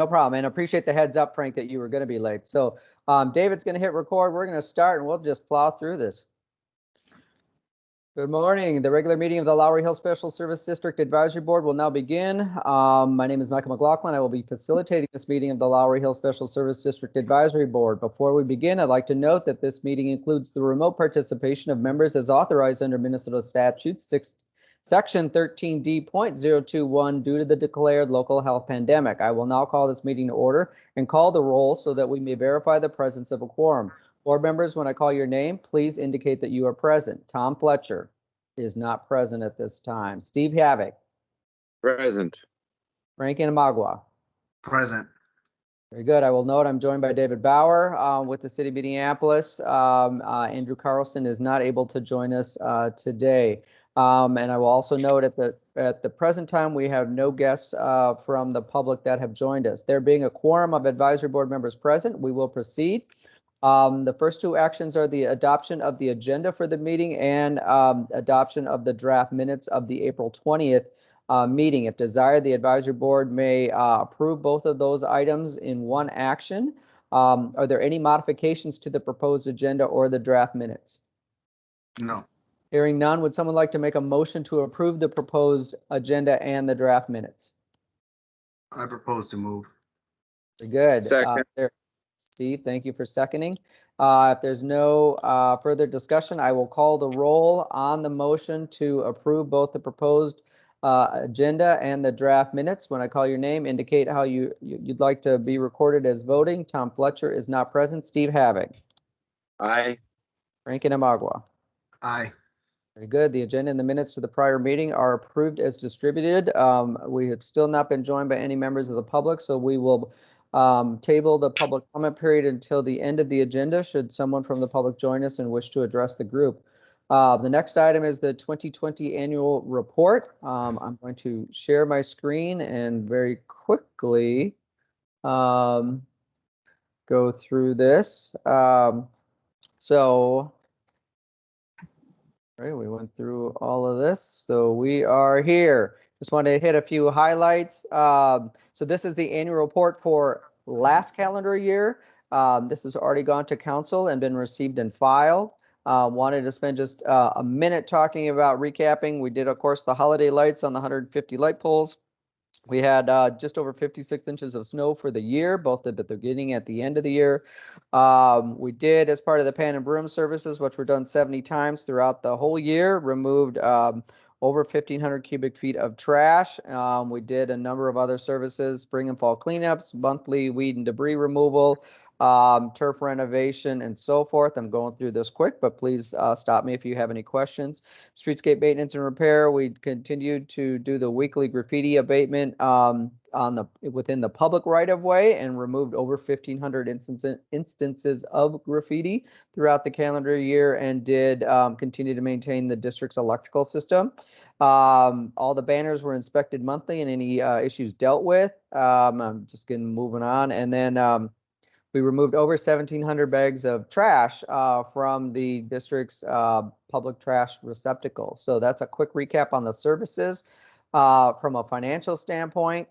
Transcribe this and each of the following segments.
No problem. And appreciate the heads up, Frank, that you were going to be late. So David's going to hit record. We're going to start and we'll just plow through this. Good morning. The regular meeting of the Lowry Hill Special Service District Advisory Board will now begin. My name is Michael McLaughlin. I will be facilitating this meeting of the Lowry Hill Special Service District Advisory Board. Before we begin, I'd like to note that this meeting includes the remote participation of members as authorized under Minnesota Statute Section 13D.021 due to the declared local health pandemic. I will now call this meeting to order and call the roll so that we may verify the presence of a quorum. Board members, when I call your name, please indicate that you are present. Tom Fletcher is not present at this time. Steve Havoc. Present. Frank Inamagua. Present. Very good. I will note I'm joined by David Bauer with the City of Minneapolis. Andrew Carlson is not able to join us today. And I will also note at the present time, we have no guests from the public that have joined us. There being a quorum of advisory board members present, we will proceed. The first two actions are the adoption of the agenda for the meeting and adoption of the draft minutes of the April 20th meeting. If desired, the advisory board may approve both of those items in one action. Are there any modifications to the proposed agenda or the draft minutes? No. Hearing none, would someone like to make a motion to approve the proposed agenda and the draft minutes? I propose to move. Very good. Second. Steve, thank you for seconding. If there's no further discussion, I will call the roll on the motion to approve both the proposed agenda and the draft minutes. When I call your name, indicate how you'd like to be recorded as voting. Tom Fletcher is not present. Steve Havoc. Aye. Frank Inamagua. Aye. Very good. The agenda and the minutes to the prior meeting are approved as distributed. We have still not been joined by any members of the public, so we will table the public comment period until the end of the agenda, should someone from the public join us and wish to address the group. The next item is the 2020 annual report. I'm going to share my screen and very quickly go through this. Right, we went through all of this, so we are here. Just want to hit a few highlights. So this is the annual report for last calendar year. This has already gone to council and been received and filed. Wanted to spend just a minute talking about recapping. We did, of course, the holiday lights on the 150 light poles. We had just over 56 inches of snow for the year, both at the beginning and at the end of the year. We did, as part of the pan and broom services, which were done 70 times throughout the whole year, removed over 1,500 cubic feet of trash. We did a number of other services, spring and fall cleanups, monthly weed and debris removal, turf renovation, and so forth. I'm going through this quick, but please stop me if you have any questions. Streetscape maintenance and repair, we continued to do the weekly graffiti abatement within the public right-of-way and removed over 1,500 instances of graffiti throughout the calendar year, and did continue to maintain the district's electrical system. All the banners were inspected monthly and any issues dealt with. I'm just moving on. And then we removed over 1,700 bags of trash from the district's public trash receptacle. So that's a quick recap on the services. From a financial standpoint,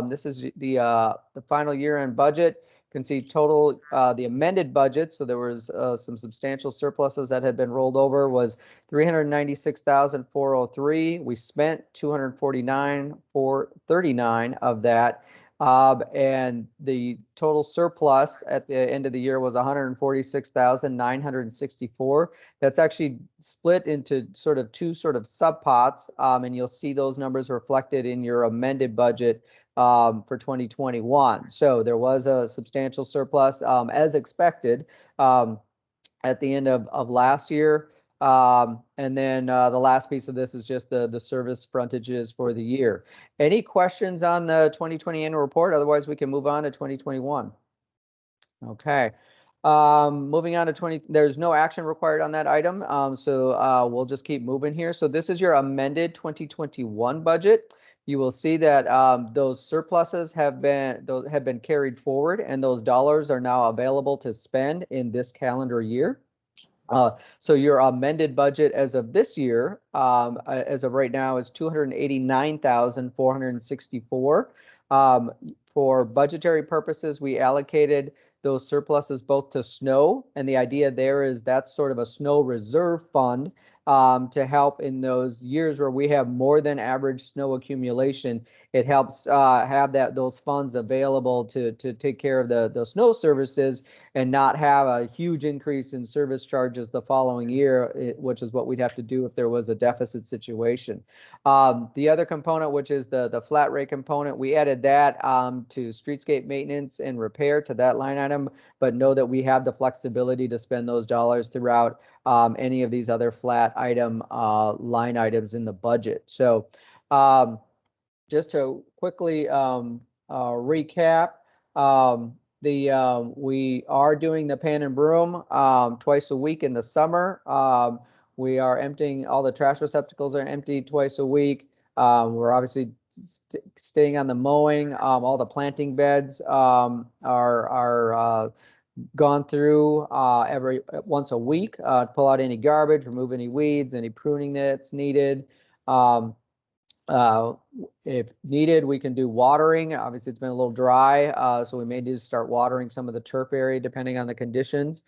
this is the final year-end budget. You can see total, the amended budget, so there was some substantial surpluses that had been rolled over, was $396,403. We spent $249,439 of that. And the total surplus at the end of the year was $146,964. That's actually split into two subpots, and you'll see those numbers reflected in your amended budget for 2021. So there was a substantial surplus as expected at the end of last year. And then the last piece of this is just the service frontages for the year. Any questions on the 2020 annual report? Otherwise, we can move on to 2021. Okay. Moving on to there's no action required on that item. So we'll just keep moving here. So this is your amended 2021 budget. You will see that those surpluses have been carried forward, and those dollars are now available to spend in this calendar year. So your amended budget as of this year, as of right now, is 289,464. For budgetary purposes, we allocated those surpluses both to snow, and the idea there is that's sort of a snow reserve fund to help in those years where we have more than average snow accumulation. It helps have those funds available to take care of the snow services and not have a huge increase in service charges the following year, which is what we'd have to do if there was a deficit situation. The other component, which is the flat rate component, we added that to streetscape maintenance and repair to that line item, but know that we have the flexibility to spend those dollars throughout any of these other flat item line items in the budget. So just to quickly recap, we are doing the pan and broom twice a week in the summer. We are emptying, all the trash receptacles are emptied twice a week. We're obviously staying on the mowing. All the planting beds are gone through once a week to pull out any garbage, remove any weeds, any pruning that's needed. If needed, we can do watering. Obviously, it's been a little dry, so we may need to start watering some of the turf area depending on the conditions.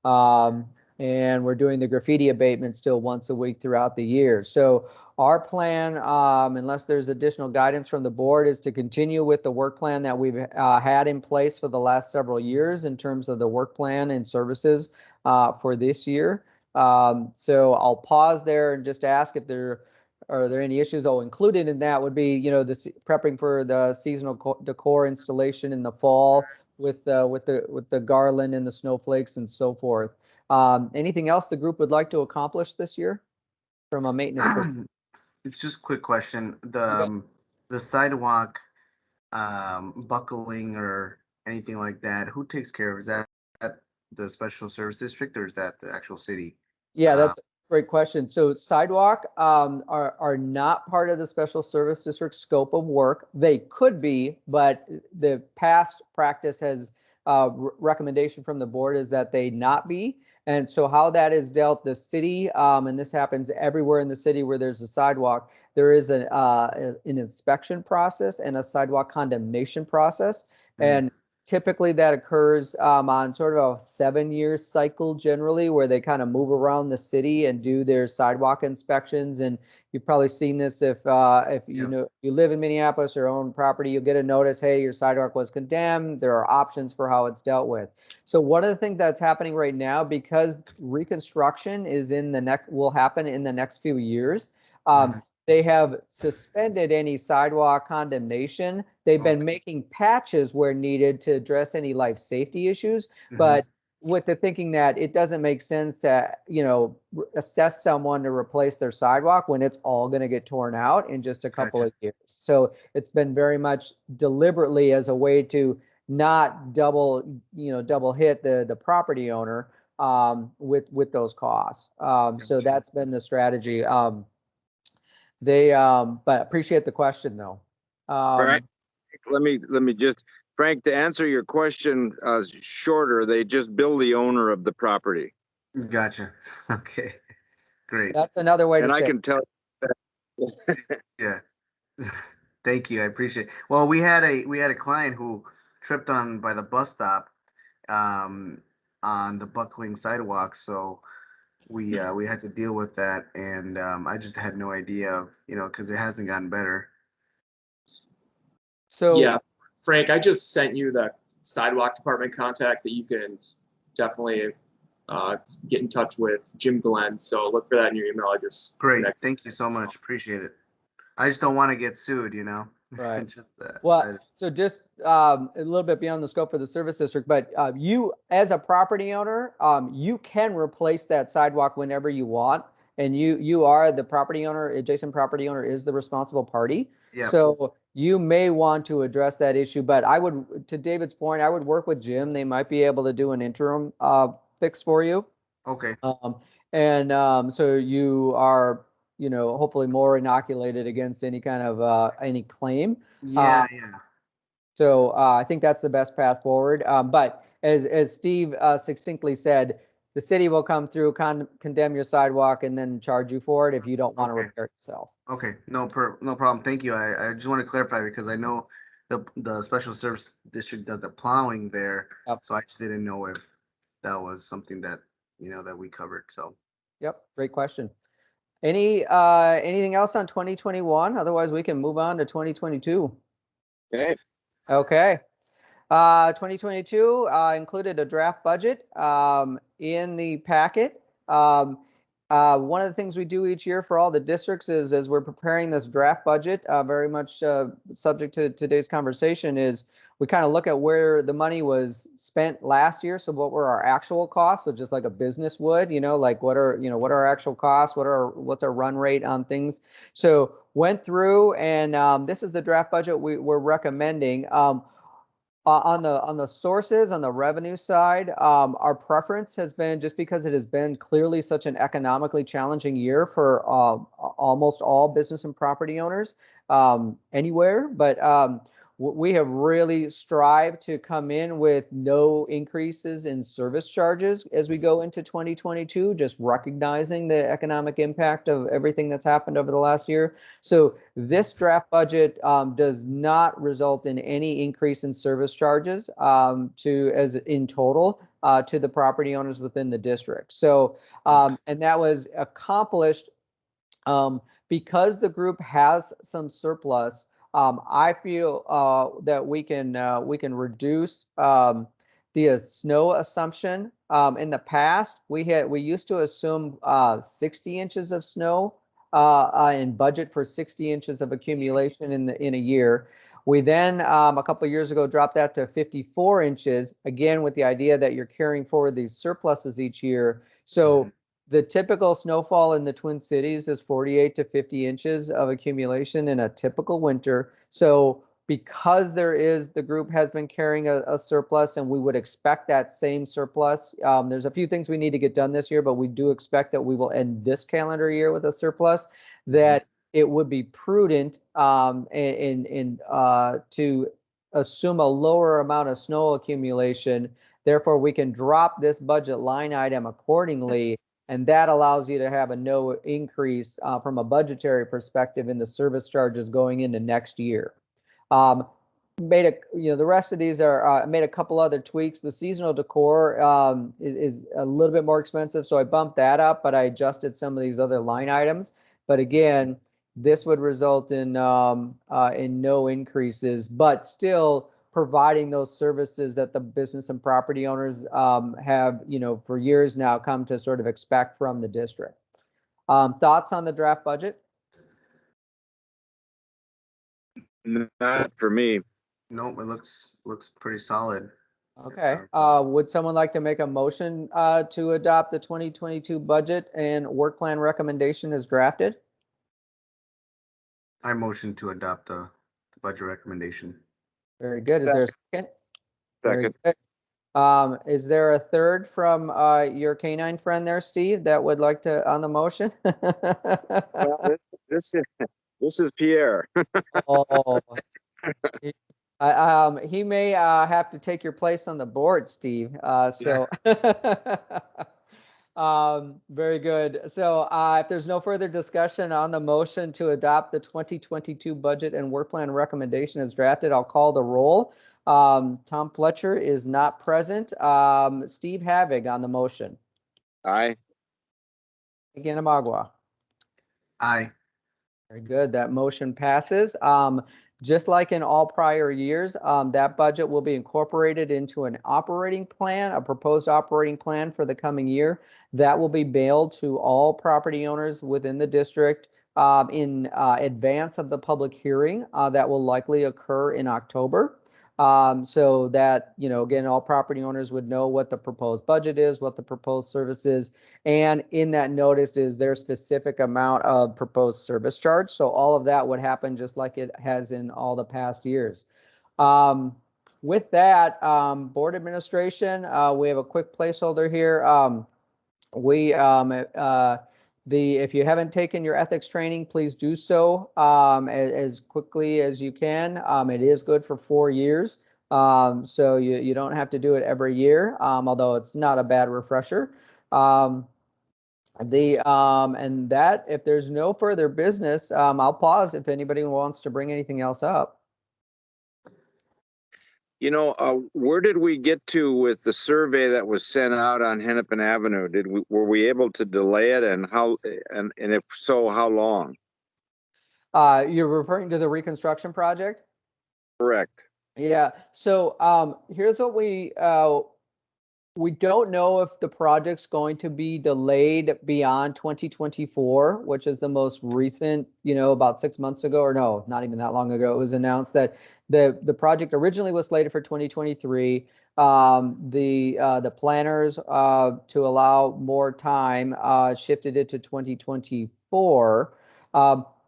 And we're doing the graffiti abatement still once a week throughout the year. So our plan, unless there's additional guidance from the board, is to continue with the work plan that we've had in place for the last several years in terms of the work plan and services for this year. So I'll pause there and just ask if are there any issues? Oh, included in that would be, you know, prepping for the seasonal decor installation in the fall with the garland and the snowflakes and so forth. Anything else the group would like to accomplish this year from a maintenance perspective? It's just a quick question. Okay. The sidewalk buckling or anything like that, who takes care of? Is that the special service district or is that the actual city? Yeah, that's a great question. So sidewalk are not part of the special service district scope of work. They could be, but the past practice has recommendation from the board is that they not be. And so how that is dealt, the city, and this happens everywhere in the city where there's a sidewalk, there is an inspection process and a sidewalk condemnation process. And typically that occurs on sort of a 7-year cycle generally, where they kind of move around the city and do their sidewalk inspections. And you've probably seen this if you know you live in Minneapolis or own property, you'll get a notice, hey, your sidewalk was condemned. There are options for how it's dealt with. So one of the things that's happening right now, because reconstruction is will happen in the next few years, they have suspended any sidewalk condemnation. They've been making patches where needed to address any life safety issues, but with the thinking that it doesn't make sense to, you know, assess someone to replace their sidewalk when it's all going to get torn out in just a couple of years. So it's been very much deliberately as a way to not double hit the property owner with those costs. So that's been the strategy. But appreciate the question though. Frank, let me just, Frank, to answer your question shorter, they just bill the owner of the property. Gotcha. Okay, great. That's another way to And say I can tell. Yeah. Thank you. I appreciate it. Well, we had a client who tripped on by the bus stop on the buckling sidewalk, so we had to deal with that, and I just had no idea of, you know, because it hasn't gotten better. So yeah, Frank, I just sent you the sidewalk department contact that you can definitely get in touch with Jim Glenn. So look for that in your email. I just Great. Thank you so much. Appreciate it. I just don't want to get sued, you know. Right. Just well, so just a little bit beyond the scope of the service district, but you as a property owner, you can replace that sidewalk whenever you want, and you are the property owner. Adjacent property owner is the responsible party. Yep. So you may want to address that issue, but I would, to David's point, I would work with Jim. They might be able to do an interim fix for you. Okay. So you are, you know, hopefully more inoculated against any kind of any claim. Yeah. So I think that's the best path forward. But as Steve succinctly said, the city will come through, condemn your sidewalk, and then charge you for it if you don't want to Okay. repair it yourself. Okay, no problem. Thank you. I just want to clarify because I know the special service district does the plowing there. Yep. So I just didn't know if that was something that, that we covered. So Yep, great question. Anything else on 2021? Otherwise, we can move on to 2022. Okay. Okay. 2022 included a draft budget in the packet. One of the things we do each year for all the districts is, as we're preparing this draft budget, very much subject to today's conversation, is we kind of look at where the money was spent last year. So what were our actual costs? So just like a business would, like what are our actual costs? What's our run rate on things? So went through, and this is the draft budget we're recommending. On the sources, on the revenue side, our preference has been, just because it has been clearly such an economically challenging year for almost all business and property owners anywhere, but we have really strived to come in with no increases in service charges as we go into 2022, just recognizing the economic impact of everything that's happened over the last year. So this draft budget does not result in any increase in service charges in total to the property owners within the district. So and that was accomplished because the group has some surplus. I feel that we can reduce the snow assumption. In the past, we used to assume 60 inches of snow and budget for 60 inches of accumulation in a year. We then a couple of years ago dropped that to 54 inches, again with the idea that you're carrying forward these surpluses each year. So the typical snowfall in the Twin Cities is 48 to 50 inches of accumulation in a typical winter. So because the group has been carrying a surplus, and we would expect that same surplus. There's a few things we need to get done this year, but we do expect that we will end this calendar year with a surplus, that it would be prudent to assume a lower amount of snow accumulation. Therefore, we can drop this budget line item accordingly. And that allows you to have a no increase from a budgetary perspective in the service charges going into next year. The rest of these are made a couple other tweaks. The seasonal decor is a little bit more expensive, so I bumped that up, but I adjusted some of these other line items. But again, this would result in no increases, but still providing those services that the business and property owners have, for years now come to sort of expect from the district. Thoughts on the draft budget? Not for me. nope, it looks pretty solid. Okay. Would someone like to make a motion to adopt the 2022 budget and work plan recommendation as drafted? I motion to adopt the budget recommendation. Very good. Is there a second? Very Second. good. Is there a third from your canine friend there, Steve, that would like to on the motion? Well, this is Pierre. Oh, he may have to take your place on the board, Steve. Very good. So if there's no further discussion on the motion to adopt the 2022 budget and work plan recommendation as drafted, I'll call the roll. Tom Fletcher is not present. Steve Havig on the motion. Aye. Ganamagua. Aye. Very good. That motion passes. Just like in all prior years, that budget will be incorporated into an operating plan, a proposed operating plan for the coming year. That will be mailed to all property owners within the district in advance of the public hearing that will likely occur in October. So that, again, all property owners would know what the proposed budget is, what the proposed service is, and in that notice is their specific amount of proposed service charge. So all of that would happen just like it has in all the past years. With that, board administration, we have a quick placeholder here. If you haven't taken your ethics training, please do so as quickly as you can. It is good for 4 years, so you don't have to do it every year, although it's not a bad refresher. And that, if there's no further business, I'll pause if anybody wants to bring anything else up. You know, where did we get to with the survey that was sent out on Hennepin Avenue? Were we able to delay it, and how, and if so, how long? You're referring to the reconstruction project? Correct. Yeah. So here's what we don't know if the project's going to be delayed beyond 2024, which is the most recent, about 6 months ago, or no, not even that long ago. It was announced that the project originally was slated for 2023. The planners, to allow more time, shifted it to 2024.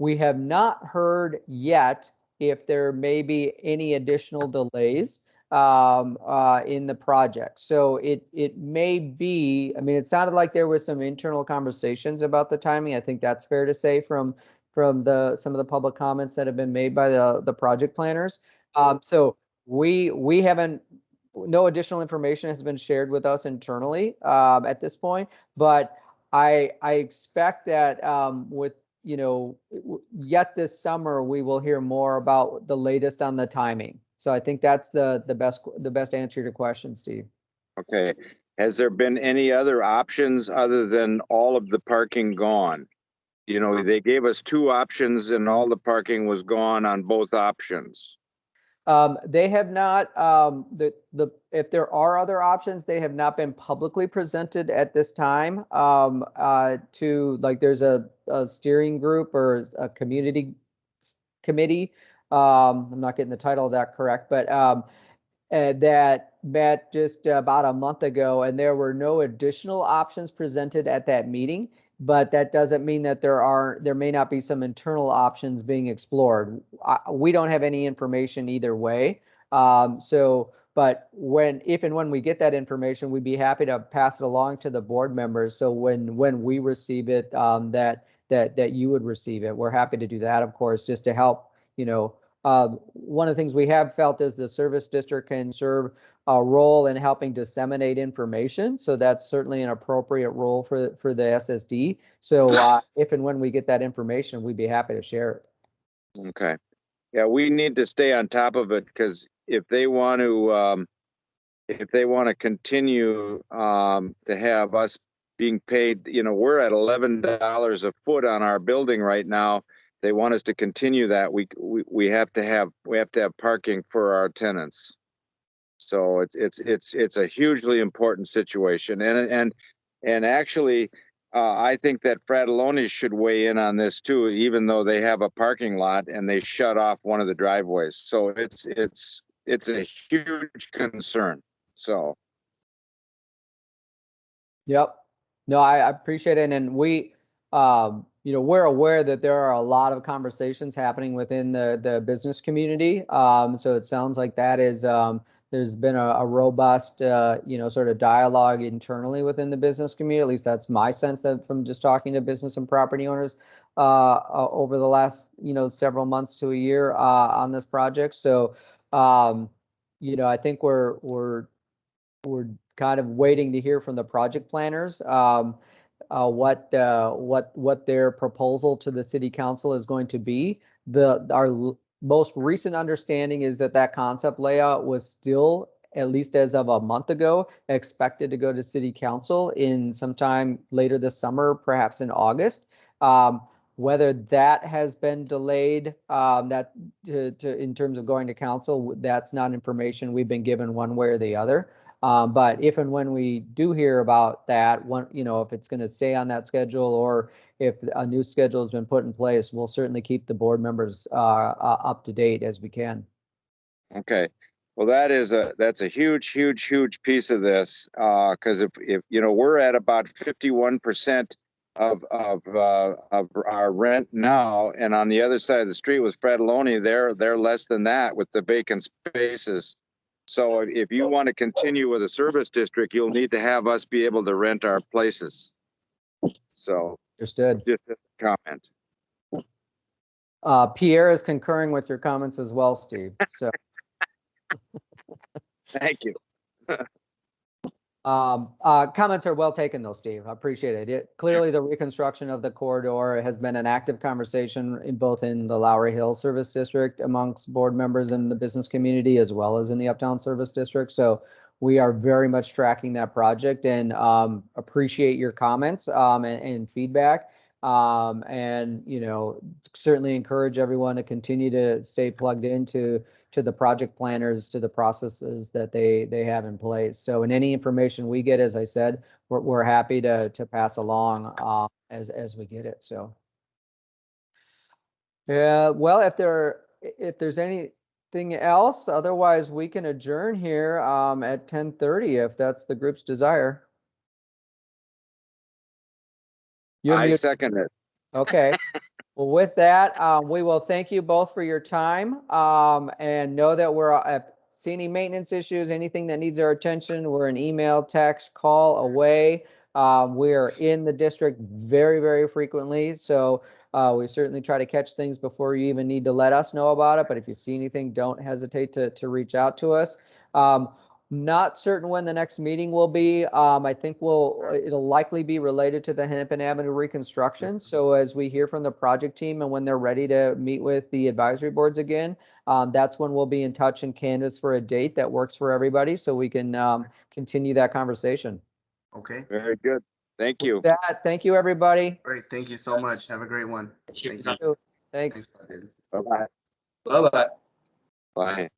We have not heard yet if there may be any additional delays in the project. So it may be, I mean, it sounded like there was some internal conversations about the timing. I think that's fair to say from some of the public comments that have been made by the project planners. So we haven't, no additional information has been shared with us internally at this point, but I expect that with yet this summer we will hear more about the latest on the timing. So I think that's the best answer to your question, Steve. Okay. Has there been any other options other than all of the parking gone? You know, they gave us 2 options and all the parking was gone on both options. They have not, if there are other options, they have not been publicly presented at this time. There's a steering group or a community committee. I'm not getting the title of that correct, but that met just about a month ago, and there were no additional options presented at that meeting. But that doesn't mean that there may not be some internal options being explored. We don't have any information either way. But if and when we get that information, we'd be happy to pass it along to the board members. So when we receive it, that you would receive it. We're happy to do that, of course, just to help. One of the things we have felt is the service district can serve a role in helping disseminate information. So that's certainly an appropriate role for the SSD. So if and when we get that information, we'd be happy to share it. Okay. Yeah, we need to stay on top of it, because if they want to continue to have us being paid, we're at $11 a foot on our building right now. They want us to continue that. We have to have parking for our tenants. So it's a hugely important situation, and actually, I think that Fratelloni's should weigh in on this too, even though they have a parking lot and they shut off one of the driveways. So it's a huge concern. So. Yep. No, I appreciate it, and we're aware that there are a lot of conversations happening within the business community. So it sounds like that is there's been a robust sort of dialogue internally within the business community. At least that's my sense from just talking to business and property owners over the last several months to a year on this project. So I think we're kind of waiting to hear from the project planners what their proposal to the city council is going to be. Our most recent understanding is that concept layout was still, at least as of a month ago, expected to go to city council in sometime later this summer, perhaps in August. Whether that has been delayed, in terms of going to council, that's not information we've been given one way or the other. But if and when we do hear about that, if it's going to stay on that schedule or if a new schedule has been put in place, we'll certainly keep the board members up to date as we can. Okay. Well, that's a huge piece of this, because if we're at about 51% of our rent now, and on the other side of the street with Fratelloni, they're less than that with the vacant spaces. So if you want to continue with a service district, you'll need to have us be able to rent our places. So Understood. Just a comment. Pierre is concurring with your comments as well, Steve. So thank you. Comments are well taken though, Steve. I appreciate it. Clearly the reconstruction of the corridor has been an active conversation in both in the Lowry Hill Service District amongst board members and the business community, as well as in the Uptown Service District. So we are very much tracking that project and appreciate your comments and feedback. And, you know, certainly encourage everyone to continue to stay plugged into the project planners, to the processes that they have in place. So in any information we get, as I said, we're happy to pass along as we get it. So yeah, well, if there's anything else, otherwise we can adjourn here at 10:30 if that's the group's desire. You're I muted. second it. Okay. Well, with that, we will thank you both for your time and know that we're see any maintenance issues, anything that needs our attention, we're an email, text, call away. We are in the district very, very frequently. So we certainly try to catch things before you even need to let us know about it. But if you see anything, don't hesitate to reach out to us. Not certain when the next meeting will be. I think it'll likely be related to the Hennepin Avenue reconstruction. So as we hear from the project team and when they're ready to meet with the advisory boards again, that's when we'll be in touch and canvas for a date that works for everybody so we can continue that conversation. Okay. Very good. Thank you. With that, thank you, everybody. Great. Thank you so much. Have a great one. Appreciate Thank your you. time. Thanks. Thanks, David. Bye-bye. Bye-bye. Bye.